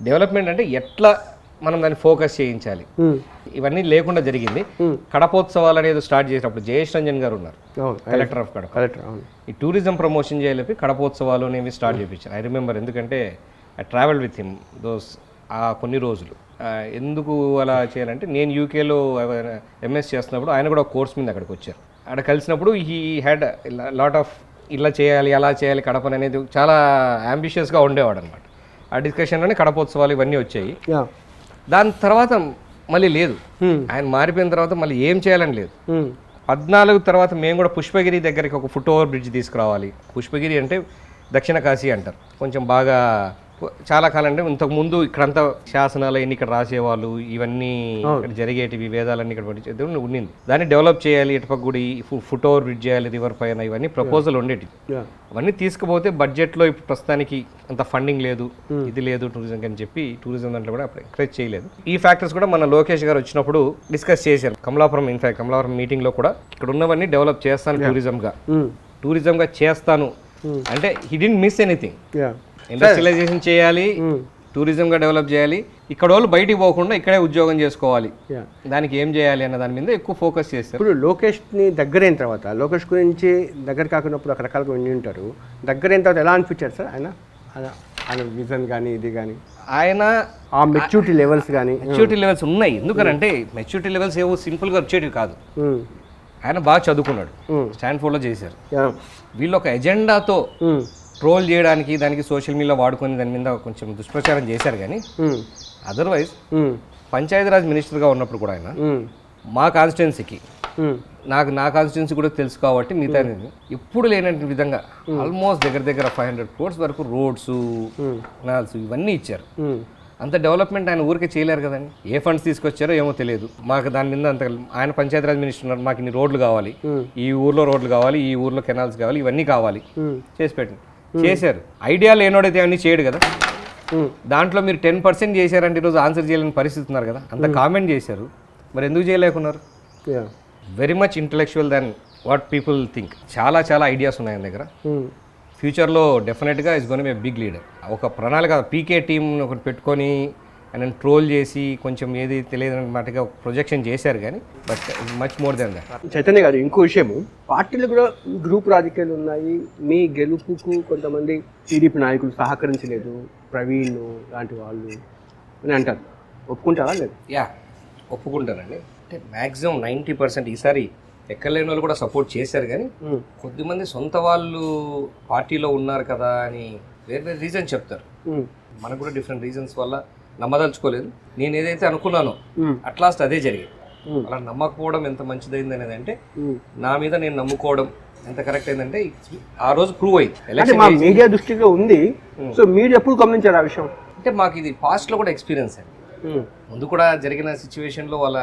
డెవలప్మెంట్ అంటే ఎట్లా మనం దాన్ని ఫోకస్ చేయించాలి, ఇవన్నీ లేకుండా జరిగింది. కడపోత్సవాలు అనేది స్టార్ట్ చేసినప్పుడు జయేష్ రంజన్ గారు ఉన్నారు, కలెక్టర్ ఆఫ్ కడప. ఈ టూరిజం ప్రమోషన్ చేయాలి, కడపోత్సవాలు అనేవి స్టార్ట్ చేయించారు. ఐ రిమెంబర్, ఎందుకంటే ఐ ట్రావెల్ విత్ హిమ్ కొన్ని రోజులు. ఎందుకు అలా చేయాలంటే, నేను యూకేలో ఎంఎస్ చేస్తున్నప్పుడు ఆయన కూడా ఒక కోర్స్ మీద అక్కడికి వచ్చారు. అక్కడ కలిసినప్పుడు హీ హ్యాడ్ లాట్ ఆఫ్ ఇలా చేయాలి అలా చేయాలి కడపని అనేది చాలా అంబిషియస్గా ఉండేవాడు అనమాట. ఆ డిస్కషన్లోనే కడపోత్సవాలు ఇవన్నీ వచ్చాయి. దాని తర్వాత మళ్ళీ లేదు, ఆయన మారిపోయిన తర్వాత మళ్ళీ ఏం చేయాలని లేదు. 14 తర్వాత మేము కూడా పుష్పగిరి దగ్గరికి ఒక ఫుట్ ఓవర్ బ్రిడ్జ్ తీసుకురావాలి. పుష్పగిరి అంటే దక్షిణ కాశీ అంటారు. కొంచెం బాగా చాలా కాలం అంటే ఇంతకుముందు ఇక్కడంతా శాసనాలు ఎన్ని ఇక్కడ రాసేవాళ్ళు, ఇవన్నీ ఇక్కడ జరిగేటివి, వేదాలన్నీ ఇక్కడ ఉండింది. దాన్ని డెవలప్ చేయాలి, ఇటుపక్క గుడి ఫుట్ ఓవర్ బ్రిడ్జ్ చేయాలి రివర్ పైన, ఇవన్నీ ప్రపోజల్ ఉండేటివి. అవన్నీ తీసుకుపోతే బడ్జెట్లో ఇప్పుడు ప్రస్తుతానికి అంత ఫండింగ్ లేదు, ఇది లేదు టూరిజం అని చెప్పి టూరిజం దాంట్లో కూడా అప్పుడు ఎంకరేజ్ చేయలేదు. ఈ ఫ్యాక్టర్స్ కూడా మన లోకేష్ గారు వచ్చినప్పుడు డిస్కస్ చేశారు. కమలాపురం మీటింగ్ లో కూడా ఇక్కడ ఉన్నవన్నీ డెవలప్ చేస్తాను టూరిజంగా చేస్తాను అంటే he didn't miss anything. Industrialisation చేయాలి, టూరిజంగా డెవలప్ చేయాలి, ఇక్కడ వాళ్ళు బయటికి పోకుండా ఇక్కడే ఉద్యోగం చేసుకోవాలి, దానికి ఏం చేయాలి అన్న దాని మీద ఎక్కువ ఫోకస్ చేస్తారు. ఇప్పుడు లోకేష్ని దగ్గరైన తర్వాత, లోకేష్ గురించి దగ్గర కాకున్నప్పుడు రకరకాలుగా విని ఉంటారు, దగ్గరైన తర్వాత ఎలా అనిపించారు సార్ ఆయన విజన్ కానీ ఇది కానీ, ఆయన ఆ మెచ్యూరిటీ లెవెల్స్ కానీ? మెచ్యూరిటీ లెవెల్స్ ఉన్నాయి. ఎందుకనంటే మెచ్యూరిటీ లెవెల్స్ ఏవో సింపుల్గా వచ్చేటివి కాదు. ఆయన బాగా చదువుకున్నాడు, స్టాన్ఫోర్డ్లో చేశారు. వీళ్ళు ఒక ఎజెండాతో ట్రోల్ చేయడానికి, దానికి సోషల్ మీడియాలో వాడుకొని దాని మీద కొంచెం దుష్ప్రచారం చేశారు. కానీ అదర్వైజ్ పంచాయతీరాజ్ మినిస్టర్గా ఉన్నప్పుడు కూడా ఆయన మా కాన్స్టిట్యున్సీకి నా కాన్స్టిట్యున్సీ కూడా తెలుసు కాబట్టి మిగతా ఎప్పుడు లేనటువంటి విధంగా ఆల్మోస్ట్ దగ్గర 500 crores వరకు రోడ్స్ కెనాల్స్ ఇవన్నీ ఇచ్చారు. అంత డెవలప్మెంట్ ఆయన ఊరికే చేయలేరు కదండి. ఏ ఫండ్స్ తీసుకొచ్చారో ఏమో తెలియదు మాకు. దాని మీద అంత ఆయన పంచాయతీరాజ్ మినిస్టర్ ఉన్నారు, మాకు ఇన్ని రోడ్లు కావాలి, ఈ ఊర్లో రోడ్లు కావాలి, ఈ ఊర్లో కెనాల్స్ కావాలి, ఇవన్నీ కావాలి చేసి పెట్టండి. చేశారు. ఐడియా లేనోడైతే అవన్నీ చేయడు కదా. దాంట్లో మీరు 10% చేశారంటే ఈరోజు ఆన్సర్ చేయలేని పరిస్థితి ఉన్నారు కదా. అంత కామెంట్ చేశారు, మరి ఎందుకు చేయలేకున్నారు? Very much intellectual than what people think. చాలా ఐడియాస్ ఉన్నాయి ఆయన దగ్గర. ఫ్యూచర్లో డెఫినెట్గా is gonna be big leader. ఒక ప్రణాళిక పీకే టీం ఒకటి పెట్టుకొని ఆయన ట్రోల్ చేసి కొంచెం ఏది తెలియదు అన్నమాటగా ప్రొజెక్షన్ చేశారు, కానీ but much more than that. Chaitanya గారు, ఇంకో విషయము, పార్టీలు కూడా గ్రూప్ రాజకీయాలు ఉన్నాయి. మీ గెలుపుకు కొంతమంది టీడీపీ నాయకులు సహకరించలేదు, ప్రవీణ్ లాంటి వాళ్ళు అని అంటారు. ఒప్పుకుంటారా లేదు? యా, ఒప్పుకుంటారండి. అంటే మ్యాక్సిమం 90% ఈసారి ఎక్కలేని వాళ్ళు కూడా సపోర్ట్ చేశారు, కానీ కొద్దిమంది సొంత వాళ్ళు పార్టీలో ఉన్నారు కదా అని వేరే రీజన్ చెప్తారు. మనకు కూడా డిఫరెంట్ రీజన్స్ వల్ల నమ్మదలుచుకోలేదు. నేను ఏదైతే అనుకున్నానో అట్లాస్ట్ అదే జరిగింది. అలా నమ్మకపోవడం ఎంత మంచిదైంది అనేది అంటే నా మీద నేను నమ్ముకోవడం ఎంత కరెక్ట్ అయిందంటే ఆ రోజు ప్రూవ్ అయింది. మీడియా దృష్టిలో ఉంది. సో మీరు ఎప్పుడు గమనించారు ఆ విషయం? అంటే మాకు ఇది పాస్ట్లో కూడా ఎక్స్పీరియన్స్ అండి. ముందు కూడా జరిగిన సిచ్యువేషన్లో వాళ్ళ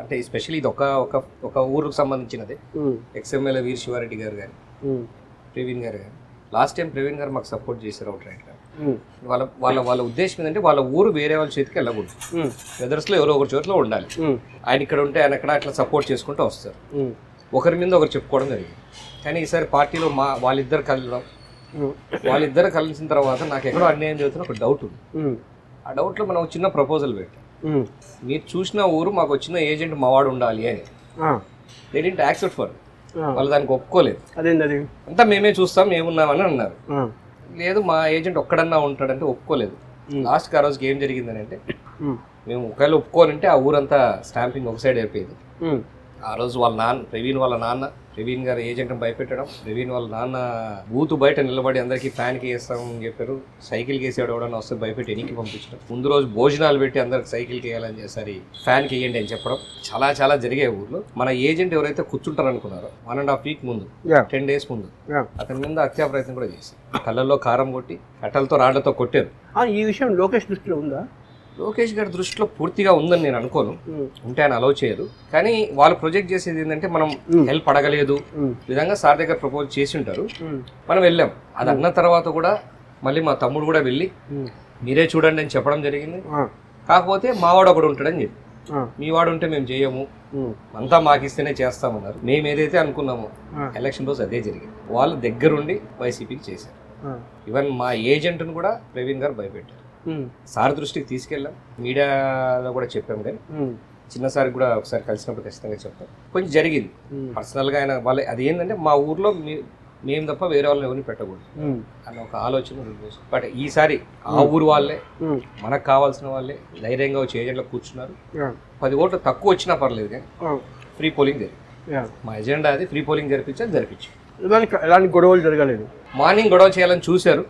అంటే ఎస్పెషల్లీ ఇది ఒక ఊరుకు సంబంధించినది. ఎక్స్ఎమ్మెల్యే వీర్ శివారెడ్డి గారు కానీ ప్రవీణ్ గారు కానీ లాస్ట్ టైం ప్రవీణ్ గారు మాకు సపోర్ట్ చేశారు అవుట్ రైట్ గా. వాళ్ళ ఉద్దేశం ఏంటంటే వాళ్ళ ఊరు వేరే వాళ్ళ చేతికి వెళ్ళకూడదు, వెదర్స్లో ఎవరో ఒకరి చోట్ల ఉండాలి. ఆయన ఇక్కడ ఉంటే ఆయన అక్కడ అట్లా సపోర్ట్ చేసుకుంటూ వస్తారు. ఒకరి మీద ఒకరు చెప్పుకోవడం జరిగింది. కానీ ఈసారి పార్టీలో వాళ్ళిద్దరు కలిసిన తర్వాత నాకు ఎక్కడో అన్యాయం జరుగుతున్న ఒక డౌట్ ఉంది. ఆ డౌట్లో మనం చిన్న ప్రపోజల్ పెట్టాం. మీరు చూసిన ఊరు మాకు వచ్చిన ఏజెంట్ మావాడు ఉండాలి అని. దే డిడ్ంట్ యాక్సెప్ట్ ఫర్, వాళ్ళు దానికి ఒప్పుకోలేదు. అంతా మేమే చూస్తాం ఏమున్నామని అన్నారు. లేదు మా ఏజెంట్ ఒక్కడన్నా ఉంటాడంటే ఒప్పుకోలేదు. లాస్ట్కి ఆ రోజుకి ఏం జరిగిందని అంటే మేము ఒకవేళ ఒప్పుకోనంటే ఆ ఊరంతా స్టాంపింగ్ ఒక సైడ్ అయిపోయింది. ఆ రోజు వాళ్ళ నాన్న ప్రవీణ్ గారు ఏజెంట్ని భయపెట్టడం, ప్రవీణ్ వాళ్ళ నాన్న బూతు బయట నిలబడి అందరికీ ఫ్యాన్కి వేస్తామని చెప్పారు. సైకిల్కి వేసేవాడు ఎవడన్నా వస్తే భయపెట్టి ఎనికి పంపించడం. ముందు రోజు భోజనాలు పెట్టి అందరికి సైకిల్కి వేయాలని చేసారి ఫ్యాన్కి వేయండి అని చెప్పడం చాలా జరిగాయి ఊర్లో. మన ఏజెంట్ ఎవరైతే కూర్చుంటారు అనుకున్నారో 1.5 week ముందు 10 days ముందు అతని మీద హత్యా ప్రయత్నం కూడా చేశారు. కళ్ళల్లో కారం కొట్టి కట్టలతో రాళ్లతో కొట్టారు. ఈ విషయం లోకేష్ దృష్టిలో ఉందా? లోకేష్ గారి దృష్టిలో పూర్తిగా ఉందని నేను అనుకోను. ఉంటే ఆయన అలౌ చేయరు. కానీ వాళ్ళు ప్రొజెక్ట్ చేసేది ఏంటంటే మనం హెల్ప్ అడగలేదు విధంగా సార్ దగ్గర ప్రపోజ్ చేసి ఉంటారు. మనం వెళ్ళాం. అది అన్న తర్వాత కూడా మళ్ళీ మా తమ్ముడు కూడా వెళ్ళి మీరే చూడండి అని చెప్పడం జరిగింది. కాకపోతే మావాడు ఒకడు ఉంటాడని చెప్పి, మీ వాడు ఉంటే మేము చేయము, అంతా మాకిస్తేనే చేస్తామన్నారు. మేము ఏదైతే అనుకున్నామో ఎలక్షన్ రోజు అదే జరిగింది. వాళ్ళు దగ్గరుండి వైసీపీకి చేశారు. ఈవెన్ మా ఏజెంట్ను కూడా ప్రవీణ్ గారు భయపెట్టారు. సార్ దృష్టికి తీసుకెళ్ళాం, మీడియాలో కూడా చెప్పాం. కానీ చిన్న సార్ కూడా ఒకసారి కలిసినప్పుడు ఖచ్చితంగా చెప్తాం. కొంచెం జరిగింది పర్సనల్గా. ఆయన వాళ్ళ అది ఏంటంటే మా ఊర్లో మేము తప్ప వేరే వాళ్ళని ఎవరిని పెట్టకూడదు అన్న ఒక ఆలోచన. బట్ ఈసారి ఆ ఊరు వాళ్ళే మనకు కావాల్సిన వాళ్ళే ధైర్యంగా వచ్చి ఏజెంట్లో కూర్చున్నారు. 10 ఓట్లు తక్కువ వచ్చినా పర్లేదు కానీ ఫ్రీ పోలింగ్ జరిగింది. మా ఎజెండా అది ఫ్రీ పోలింగ్ జరిపించాం. ఎలాంటి గొడవలు జరగలేదు. మార్నింగ్ గొడవ చేయాలని చూశారు,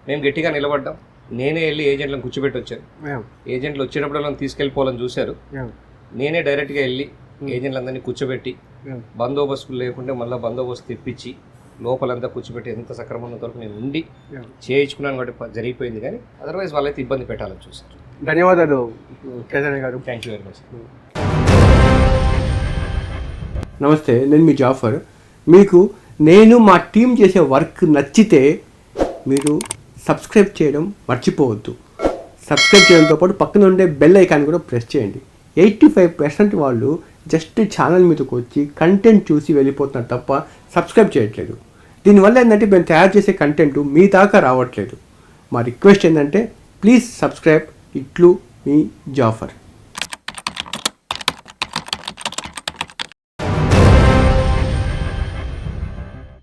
మేము గట్టిగా నిలబడ్డాం. నేనే వెళ్ళి ఏజెంట్లను కూర్చోబెట్టి వచ్చాను. ఏజెంట్లు వచ్చేటప్పుడు వాళ్ళని తీసుకెళ్ళిపోవాలని చూశారు. నేనే డైరెక్ట్గా వెళ్ళి ఏజెంట్లందరినీ కూర్చోబెట్టి బందోబస్తు లేకుంటే మళ్ళీ బందోబస్తు తెప్పించి లోపలంతా కూర్చోబెట్టి ఎంత సక్రమంగా వరకు నేను ఉండి చేయించుకున్నాను కాబట్టి జరిగిపోయింది. కానీ అదర్వైజ్ వాళ్ళైతే ఇబ్బంది పెట్టాలని చూశారు. ధన్యవాదాలు చైతన్య గారు. Thank you very much. నమస్తే, నేను మీ జాఫర్. మీకు నేను మా టీం చేసే వర్క్ నచ్చితే మీరు సబ్స్క్రైబ్ చేయడం మర్చిపోవద్దు. సబ్స్క్రైబ్ చేయడంతో పాటు పక్కన ఉండే బెల్ ఐకాన్ కూడా ప్రెస్ చేయండి. 85% వాళ్ళు జస్ట్ ఛానల్ మీదకి వచ్చి కంటెంట్ చూసి వెళ్ళిపోతున్నారు తప్ప సబ్స్క్రైబ్ చేయట్లేదు. దీనివల్ల ఏంటంటే మేము తయారు చేసే కంటెంట్ మీ దాకా రావట్లేదు. మా రిక్వెస్ట్ ఏంటంటే ప్లీజ్ సబ్స్క్రైబ్. ఇట్లు మీ జాఫర్.